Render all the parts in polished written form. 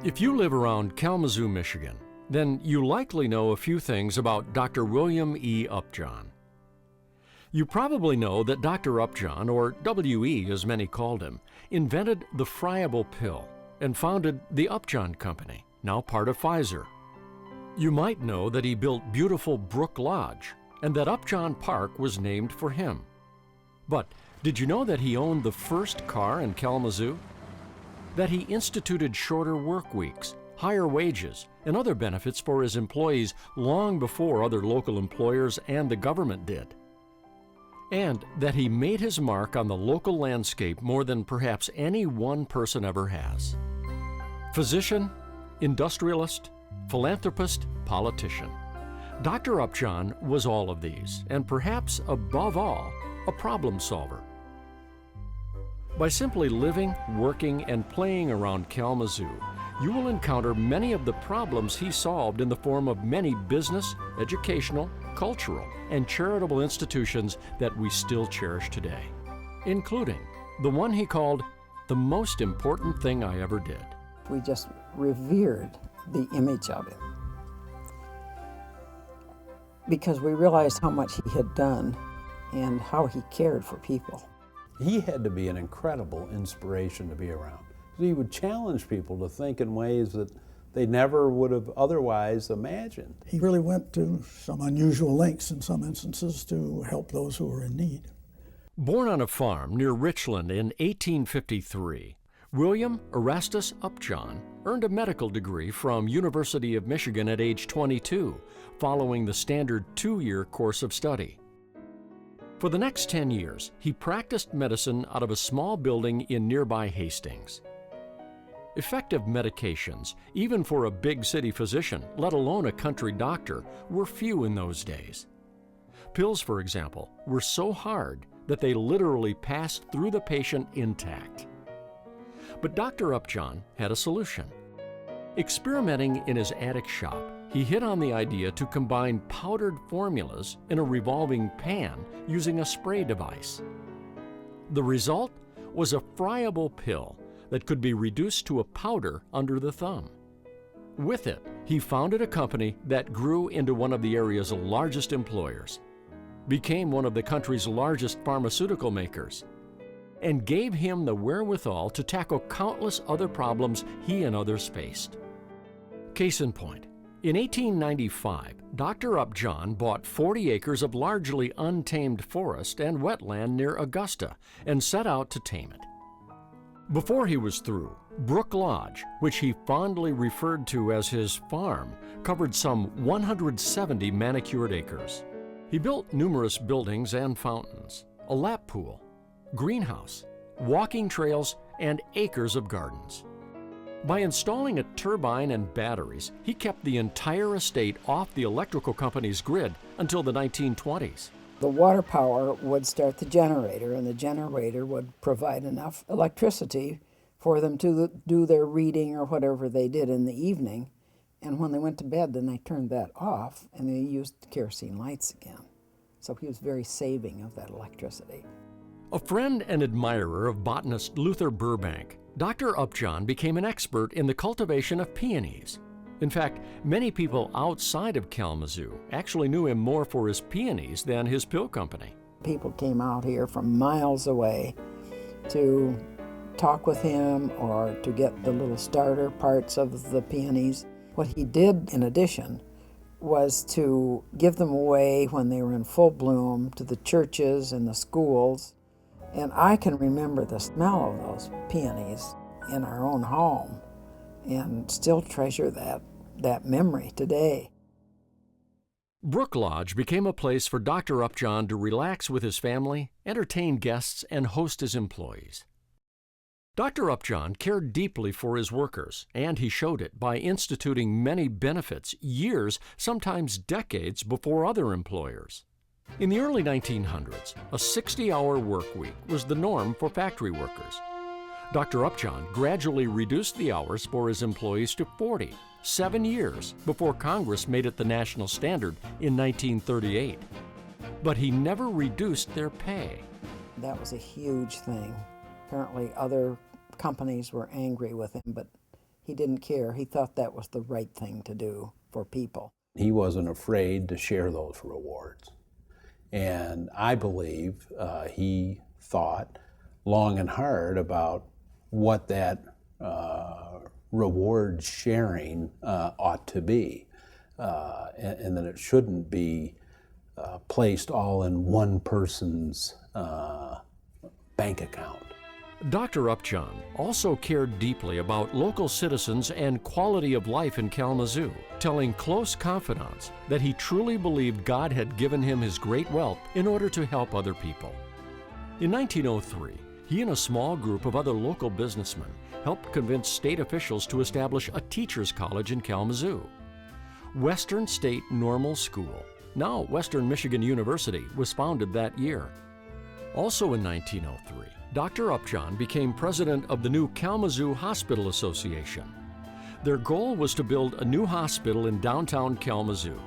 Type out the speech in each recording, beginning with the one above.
If you live around Kalamazoo, Michigan, then you likely know a few things about Dr. William E. Upjohn. You probably know that Dr. Upjohn, or W.E. as many called him, invented the friable pill and founded the Upjohn Company, now part of Pfizer. You might know that he built beautiful Brook Lodge and that Upjohn Park was named for him. But did you know that he owned the first car in Kalamazoo? That he instituted shorter work weeks, higher wages, and other benefits for his employees long before other local employers and the government did. And that he made his mark on the local landscape more than perhaps any one person ever has. Physician, industrialist, philanthropist, politician. Dr. Upjohn was all of these, and perhaps above all, a problem solver. By simply living, working, and playing around Kalamazoo, you will encounter many of the problems he solved in the form of many business, educational, cultural, and charitable institutions that we still cherish today, including the one he called the most important thing I ever did. We just revered the image of him because we realized how much he had done and how he cared for people. He had to be an incredible inspiration to be around. He would challenge people to think in ways that they never would have otherwise imagined. He really went to some unusual lengths in some instances to help those who were in need. Born on a farm near Richland in 1853, William Erastus Upjohn earned a medical degree from University of Michigan at age 22, following the standard 2-year course of study. For the next 10 years, he practiced medicine out of a small building in nearby Hastings. Effective medications, even for a big city physician, let alone a country doctor, were few in those days. Pills, for example, were so hard that they literally passed through the patient intact. But Dr. Upjohn had a solution. Experimenting in his attic shop, he hit on the idea to combine powdered formulas in a revolving pan using a spray device. The result was a friable pill that could be reduced to a powder under the thumb. With it, he founded a company that grew into one of the area's largest employers, became one of the country's largest pharmaceutical makers, and gave him the wherewithal to tackle countless other problems he and others faced. Case in point, in 1895, Dr. Upjohn bought 40 acres of largely untamed forest and wetland near Augusta and set out to tame it. Before he was through, Brook Lodge, which he fondly referred to as his farm, covered some 170 manicured acres. He built numerous buildings and fountains, a lap pool, greenhouse, walking trails, and acres of gardens. By installing a turbine and batteries, he kept the entire estate off the electrical company's grid until the 1920s. The water power would start the generator, and the generator would provide enough electricity for them to do their reading or whatever they did in the evening. And when they went to bed, then they turned that off, and they used kerosene lights again. So he was very saving of that electricity. A friend and admirer of botanist Luther Burbank, Dr. Upjohn became an expert in the cultivation of peonies. In fact, many people outside of Kalamazoo actually knew him more for his peonies than his pill company. People came out here from miles away to talk with him or to get the little starter parts of the peonies. What he did, in addition, was to give them away when they were in full bloom to the churches and the schools. And I can remember the smell of those peonies in our own home and still treasure that memory today. Brook Lodge became a place for Dr. Upjohn to relax with his family, entertain guests, and host his employees. Dr. Upjohn cared deeply for his workers, and he showed it by instituting many benefits years, sometimes decades, before other employers. In the early 1900s, a 60-hour work week was the norm for factory workers. Dr. Upjohn gradually reduced the hours for his employees to 40, 7 years before Congress made it the national standard in 1938. But he never reduced their pay. That was a huge thing. Apparently other companies were angry with him, but He didn't care. He thought that was the right thing to do for people. He wasn't afraid to share those rewards. And I believe he thought long and hard about what that reward sharing ought to be, and that it shouldn't be placed all in one person's bank account. Dr. Upjohn also cared deeply about local citizens and quality of life in Kalamazoo, telling close confidants that he truly believed God had given him his great wealth in order to help other people. In 1903, he and a small group of other local businessmen helped convince state officials to establish a teachers' college in Kalamazoo. Western State Normal School, now Western Michigan University, was founded that year. Also in 1903, Dr. Upjohn became president of the new Kalamazoo Hospital Association. Their goal was to build a new hospital in downtown Kalamazoo.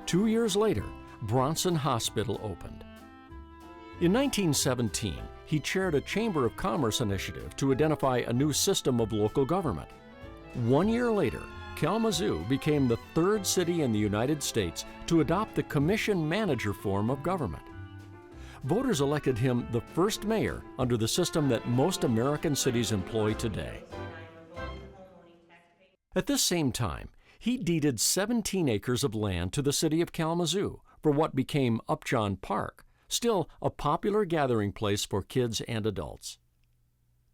2 years later, Bronson Hospital opened. In 1917, he chaired a Chamber of Commerce initiative to identify a new system of local government. 1 year later, Kalamazoo became the third city in the United States to adopt the commission-manager form of government. Voters elected him the first mayor under the system that most American cities employ today. At this same time, he deeded 17 acres of land to the city of Kalamazoo for what became Upjohn Park, still a popular gathering place for kids and adults.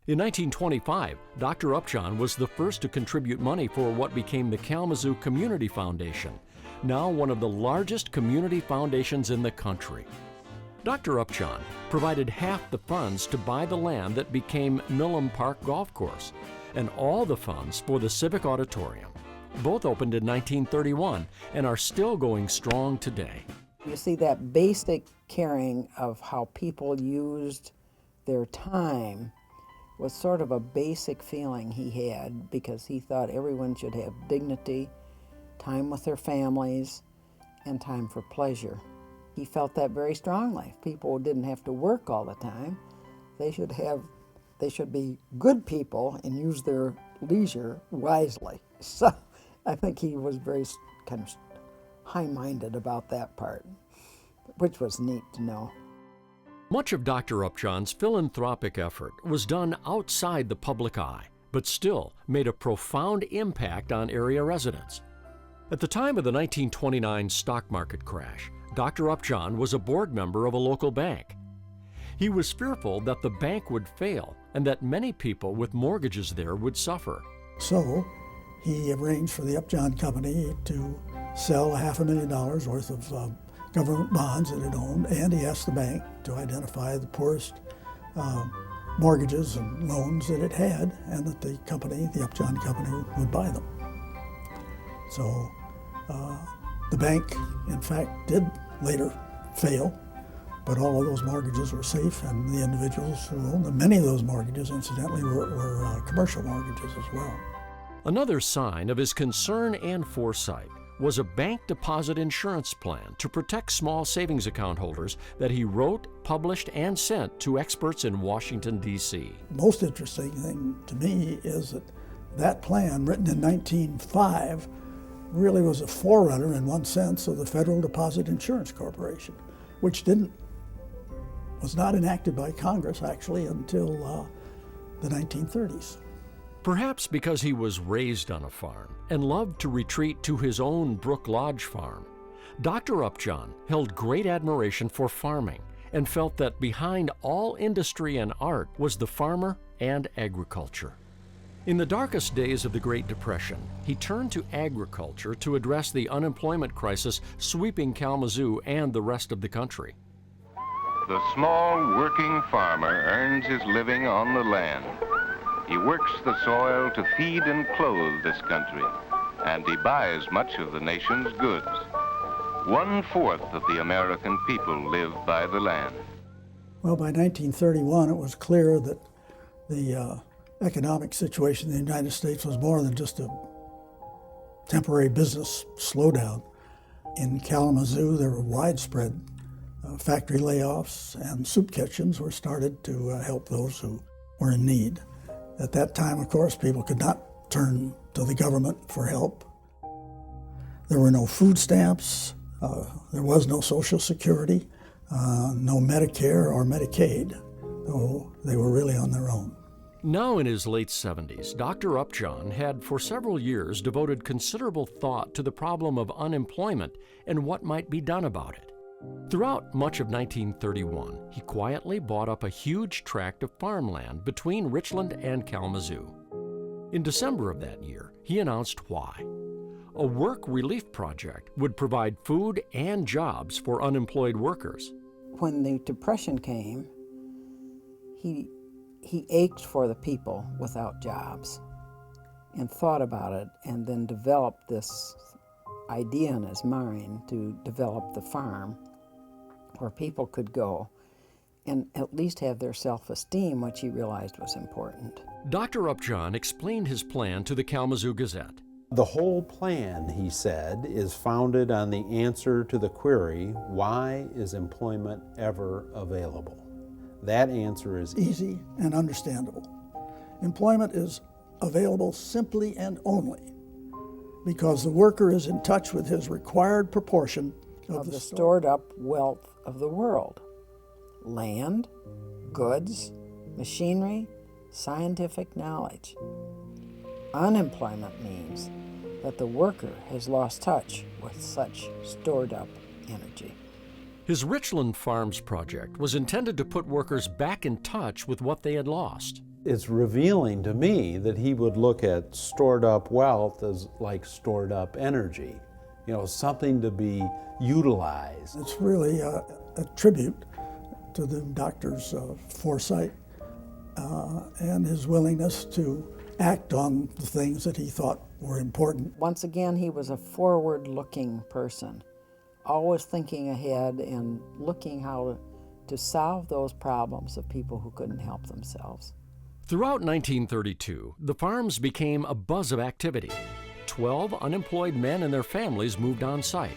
In 1925, Dr. Upjohn was the first to contribute money for what became the Kalamazoo Community Foundation, now one of the largest community foundations in the country. Dr. Upjohn provided half the funds to buy the land that became Millam Park Golf Course, and all the funds for the Civic Auditorium. Both opened in 1931 and are still going strong today. You see that basic caring of how people used their time was sort of a basic feeling he had, because he thought everyone should have dignity, time with their families, and time for pleasure. He felt that very strongly. People didn't have to work all the time. They should be good people and use their leisure wisely. So I think he was very kind of high-minded about that part, which was neat to know. Much of Dr. Upjohn's philanthropic effort was done outside the public eye, but still made a profound impact on area residents. At the time of the 1929 stock market crash, Dr. Upjohn was a board member of a local bank. He was fearful that the bank would fail and that many people with mortgages there would suffer. So he arranged for the Upjohn Company to sell $500,000 worth of government bonds that it owned, and he asked the bank to identify the poorest mortgages and loans that it had, and that the company, the Upjohn Company, would buy them. So the bank, in fact, did later fail, but all of those mortgages were safe, and the individuals who owned them, many of those mortgages, incidentally, were commercial mortgages as well. Another sign of his concern and foresight was a bank deposit insurance plan to protect small savings account holders that he wrote, published, and sent to experts in Washington, D.C. Most interesting thing to me is that that plan, written in 1905, really was a forerunner, in one sense, of the Federal Deposit Insurance Corporation, which was not enacted by Congress, actually, until the 1930s. Perhaps because he was raised on a farm and loved to retreat to his own Brook Lodge farm, Dr. Upjohn held great admiration for farming and felt that behind all industry and art was the farmer and agriculture. In the darkest days of the Great Depression, he turned to agriculture to address the unemployment crisis sweeping Kalamazoo and the rest of the country. The small working farmer earns his living on the land. He works the soil to feed and clothe this country, and he buys much of the nation's goods. 1/4 of the American people live by the land. Well, by 1931, it was clear that the economic situation in the United States was more than just a temporary business slowdown. In Kalamazoo, there were widespread factory layoffs, and soup kitchens were started to help those who were in need. At that time, of course, people could not turn to the government for help. There were no food stamps, there was no Social Security, no Medicare or Medicaid, so they were really on their own. Now in his late 70s, Dr. Upjohn had for several years devoted considerable thought to the problem of unemployment and what might be done about it. Throughout much of 1931, he quietly bought up a huge tract of farmland between Richland and Kalamazoo. In December of that year, he announced why. A work relief project would provide food and jobs for unemployed workers. When the Depression came, he ached for the people without jobs and thought about it, and then developed this idea in his mind to develop the farm where people could go and at least have their self-esteem, which he realized was important. Dr. Upjohn explained his plan to the Kalamazoo Gazette. The whole plan, he said, is founded on the answer to the query, why is employment ever available? That answer is Easy and understandable. Employment is available simply and only because the worker is in touch with his required proportion of the stored up wealth of the world: land, goods, machinery, scientific knowledge. Unemployment means that the worker has lost touch with such stored up energy. His Richland Farms project was intended to put workers back in touch with what they had lost. It's revealing to me that he would look at stored up wealth as like stored up energy, something to be utilized. It's really a tribute to the doctor's foresight and his willingness to act on the things that he thought were important. Once again, he was a forward-looking person, always thinking ahead and looking how to solve those problems of people who couldn't help themselves. Throughout 1932, the farms became a buzz of activity. 12 unemployed men and their families moved on site.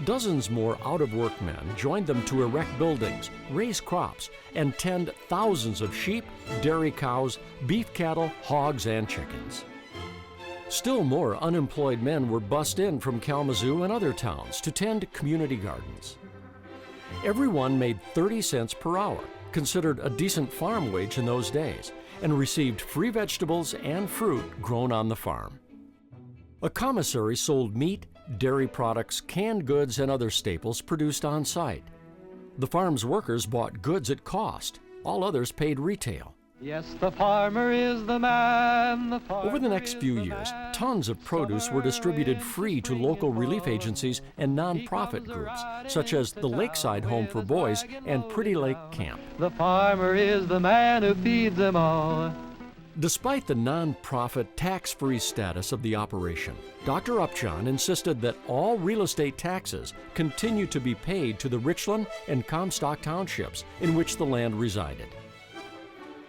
Dozens more out-of-work men joined them to erect buildings, raise crops, and tend thousands of sheep, dairy cows, beef cattle, hogs, and chickens. Still more unemployed men were bussed in from Kalamazoo and other towns to tend community gardens. Everyone made 30 cents per hour, considered a decent farm wage in those days, and received free vegetables and fruit grown on the farm. A commissary sold meat, dairy products, canned goods, and other staples produced on site. The farm's workers bought goods at cost. All others paid retail. Yes, the farmer is the man. The farmer Over the next few years, tons of produce were distributed free to local relief agencies and nonprofit groups, such as the Lakeside Home for Boys and Pretty Lake Camp. The farmer is the man who feeds them all. Despite the nonprofit, tax-free status of the operation, Dr. Upjohn insisted that all real estate taxes continue to be paid to the Richland and Comstock townships in which the land resided.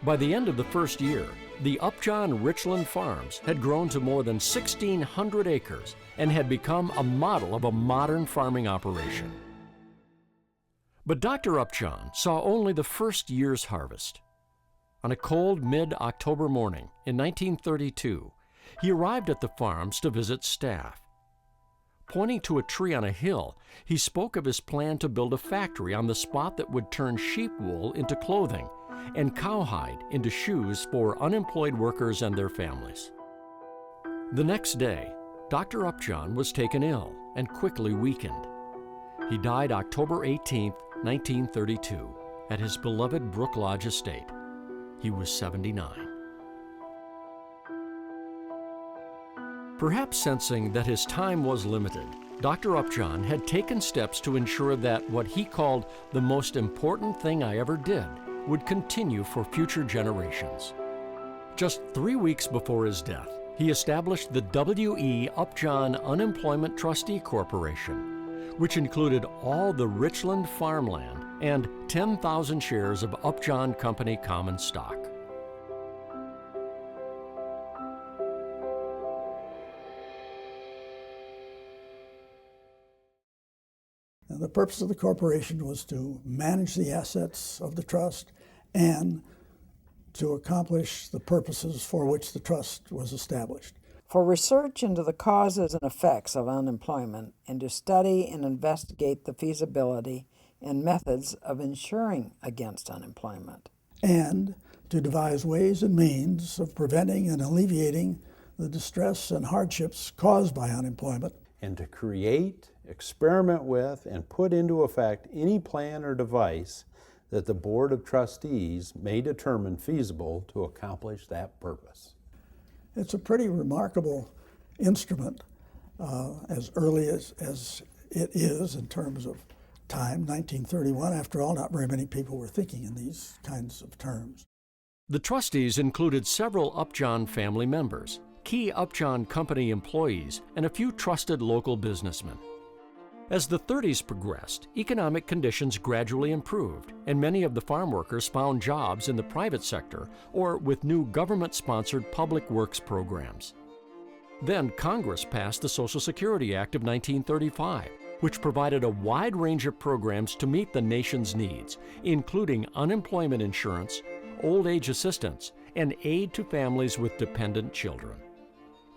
By the end of the first year, the Upjohn Richland Farms had grown to more than 1,600 acres and had become a model of a modern farming operation. But Dr. Upjohn saw only the first year's harvest. On a cold mid-October morning in 1932, he arrived at the farms to visit staff. Pointing to a tree on a hill, he spoke of his plan to build a factory on the spot that would turn sheep wool into clothing and cowhide into shoes for unemployed workers and their families. The next day, Dr. Upjohn was taken ill and quickly weakened. He died October 18, 1932, at his beloved Brook Lodge estate. He was 79. Perhaps sensing that his time was limited, Dr. Upjohn had taken steps to ensure that what he called the most important thing I ever did would continue for future generations. Just 3 weeks before his death, he established the W.E. Upjohn Unemployment Trustee Corporation, which included all the Richland farmland and 10,000 shares of Upjohn Company common stock. And the purpose of the corporation was to manage the assets of the trust and to accomplish the purposes for which the trust was established. For research into the causes and effects of unemployment and to study and investigate the feasibility and methods of insuring against unemployment. And to devise ways and means of preventing and alleviating the distress and hardships caused by unemployment. And to create, experiment with, and put into effect any plan or device that the Board of Trustees may determine feasible to accomplish that purpose. It's a pretty remarkable instrument as early as it is in terms of time, 1931. After all, not very many people were thinking in these kinds of terms. The trustees included several Upjohn family members, key Upjohn Company employees, and a few trusted local businessmen. As the 30s progressed, economic conditions gradually improved, and many of the farm workers found jobs in the private sector or with new government-sponsored public works programs. Then Congress passed the Social Security Act of 1935, which provided a wide range of programs to meet the nation's needs, including unemployment insurance, old age assistance, and aid to families with dependent children.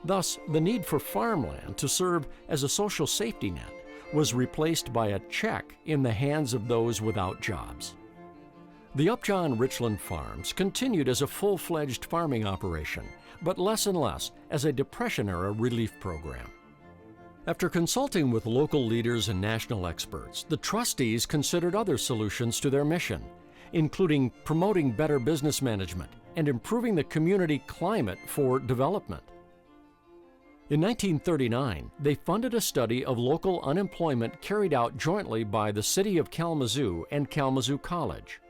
Thus, the need for farmland to serve as a social safety net was replaced by a check in the hands of those without jobs. The Upjohn Richland Farms continued as a full-fledged farming operation, but less and less as a Depression-era relief program. After consulting with local leaders and national experts, the trustees considered other solutions to their mission, including promoting better business management and improving the community climate for development. In 1939, they funded a study of local unemployment carried out jointly by the City of Kalamazoo and Kalamazoo College.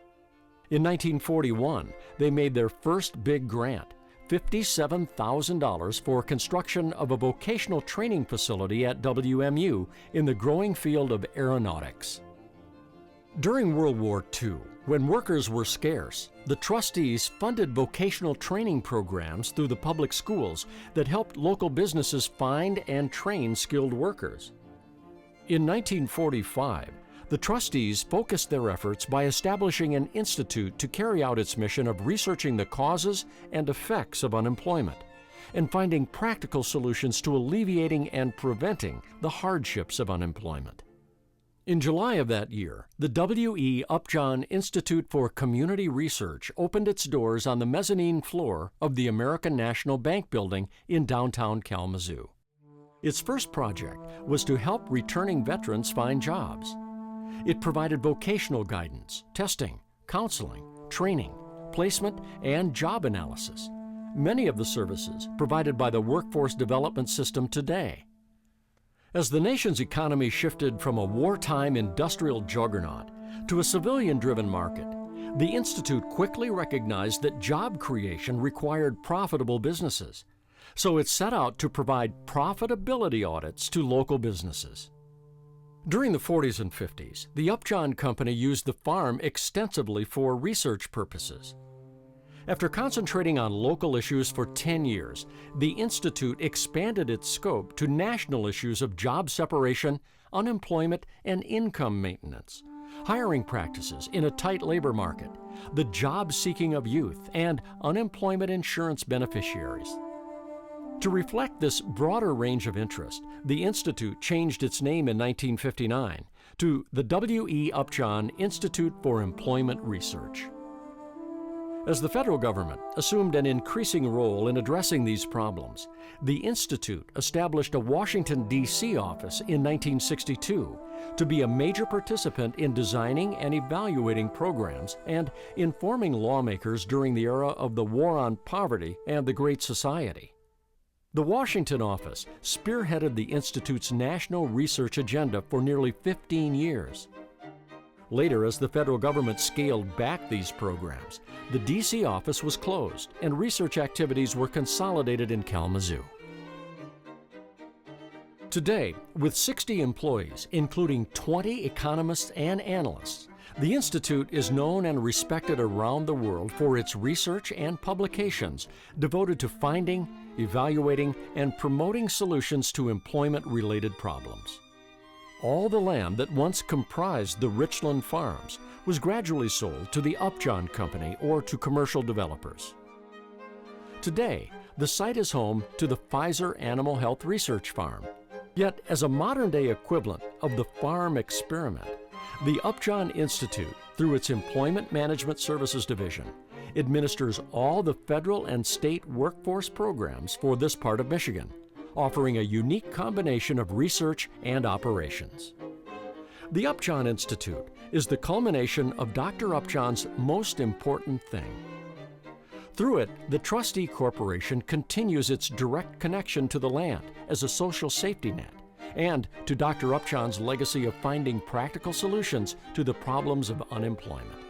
In 1941, they made their first big grant, $57,000 for construction of a vocational training facility at WMU in the growing field of aeronautics. During World War II, when workers were scarce, the trustees funded vocational training programs through the public schools that helped local businesses find and train skilled workers. In 1945, the trustees focused their efforts by establishing an institute to carry out its mission of researching the causes and effects of unemployment and finding practical solutions to alleviating and preventing the hardships of unemployment. In July of that year, the W.E. Upjohn Institute for Community Research opened its doors on the mezzanine floor of the American National Bank building in downtown Kalamazoo. Its first project was to help returning veterans find jobs. It provided vocational guidance, testing, counseling, training, placement, and job analysis, many of the services provided by the workforce development system today. As the nation's economy shifted from a wartime industrial juggernaut to a civilian-driven market, the Institute quickly recognized that job creation required profitable businesses, so it set out to provide profitability audits to local businesses. During the 40s and 50s, the Upjohn Company used the farm extensively for research purposes. After concentrating on local issues for 10 years, the Institute expanded its scope to national issues of job separation, unemployment, and income maintenance, hiring practices in a tight labor market, the job seeking of youth, and unemployment insurance beneficiaries. To reflect this broader range of interest, the Institute changed its name in 1959 to the W.E. Upjohn Institute for Employment Research. As the federal government assumed an increasing role in addressing these problems, the Institute established a Washington, D.C. office in 1962 to be a major participant in designing and evaluating programs and informing lawmakers during the era of the War on Poverty and the Great Society. The Washington office spearheaded the Institute's national research agenda for nearly 15 years. Later, as the federal government scaled back these programs, the D.C. office was closed and research activities were consolidated in Kalamazoo. Today, with 60 employees, including 20 economists and analysts, the Institute is known and respected around the world for its research and publications devoted to finding, evaluating, and promoting solutions to employment-related problems. All the land that once comprised the Richland Farms was gradually sold to the Upjohn Company or to commercial developers. Today, the site is home to the Pfizer Animal Health Research Farm. Yet, as a modern-day equivalent of the farm experiment, the Upjohn Institute, through its Employment Management Services Division, administers all the federal and state workforce programs for this part of Michigan, offering a unique combination of research and operations. The Upjohn Institute is the culmination of Dr. Upjohn's most important thing. Through it, the Trustee Corporation continues its direct connection to the land as a social safety net and to Dr. Upjohn's legacy of finding practical solutions to the problems of unemployment.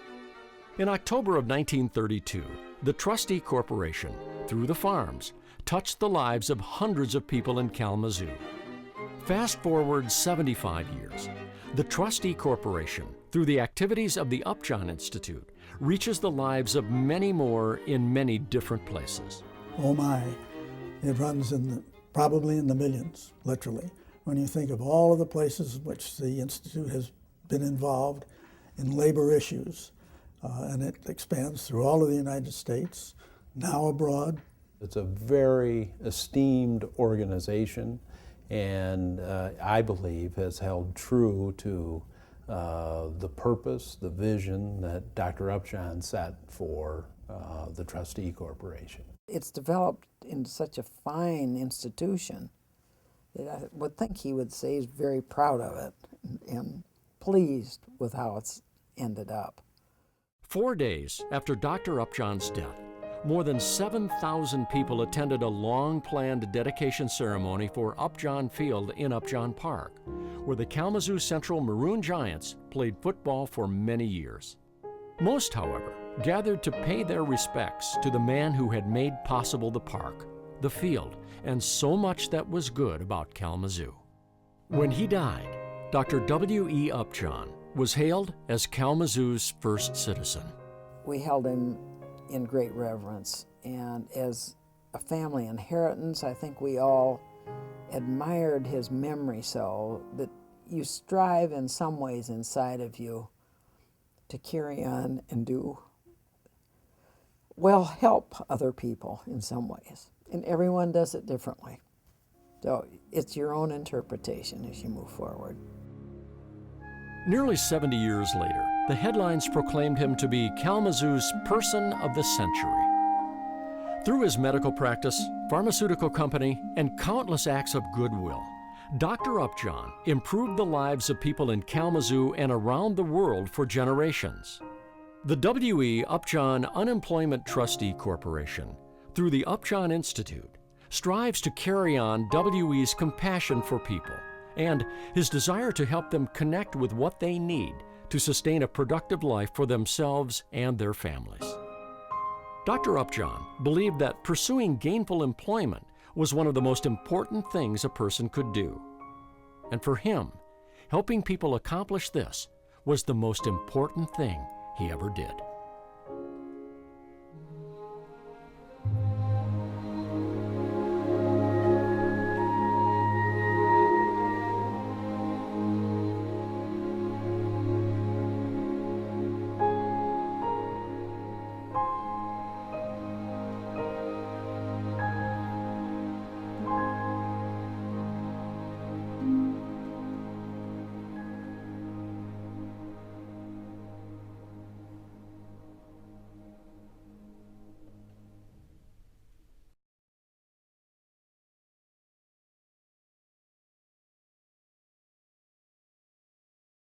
In October of 1932, the Trustee Corporation, through the farms, touched the lives of hundreds of people in Kalamazoo. Fast forward 75 years, the Trustee Corporation, through the activities of the Upjohn Institute, reaches the lives of many more in many different places. Oh my, it runs probably in the millions, literally, when you think of all of the places in which the Institute has been involved in labor issues. And it expands through all of the United States, now abroad. It's a very esteemed organization, and I believe has held true to the purpose, the vision that Dr. Upjohn set for the Trustee Corporation. It's developed into such a fine institution that I would think he would say he's very proud of it and pleased with how it's ended up. 4 days after Dr. Upjohn's death, more than 7,000 people attended a long-planned dedication ceremony for Upjohn Field in Upjohn Park, where the Kalamazoo Central Maroon Giants played football for many years. Most, however, gathered to pay their respects to the man who had made possible the park, the field, and so much that was good about Kalamazoo. When he died, Dr. W.E. Upjohn was hailed as Kalamazoo's first citizen. We held him in great reverence, and as a family inheritance, I think we all admired his memory so that you strive in some ways inside of you to carry on and help other people in some ways. And everyone does it differently. So it's your own interpretation as you move forward. Nearly 70 years later, the headlines proclaimed him to be Kalamazoo's Person of the Century. Through his medical practice, pharmaceutical company, and countless acts of goodwill, Dr. Upjohn improved the lives of people in Kalamazoo and around the world for generations. The W.E. Upjohn Unemployment Trustee Corporation, through the Upjohn Institute, strives to carry on W.E.'s compassion for people and his desire to help them connect with what they need to sustain a productive life for themselves and their families. Dr. Upjohn believed that pursuing gainful employment was one of the most important things a person could do. And for him, helping people accomplish this was the most important thing he ever did.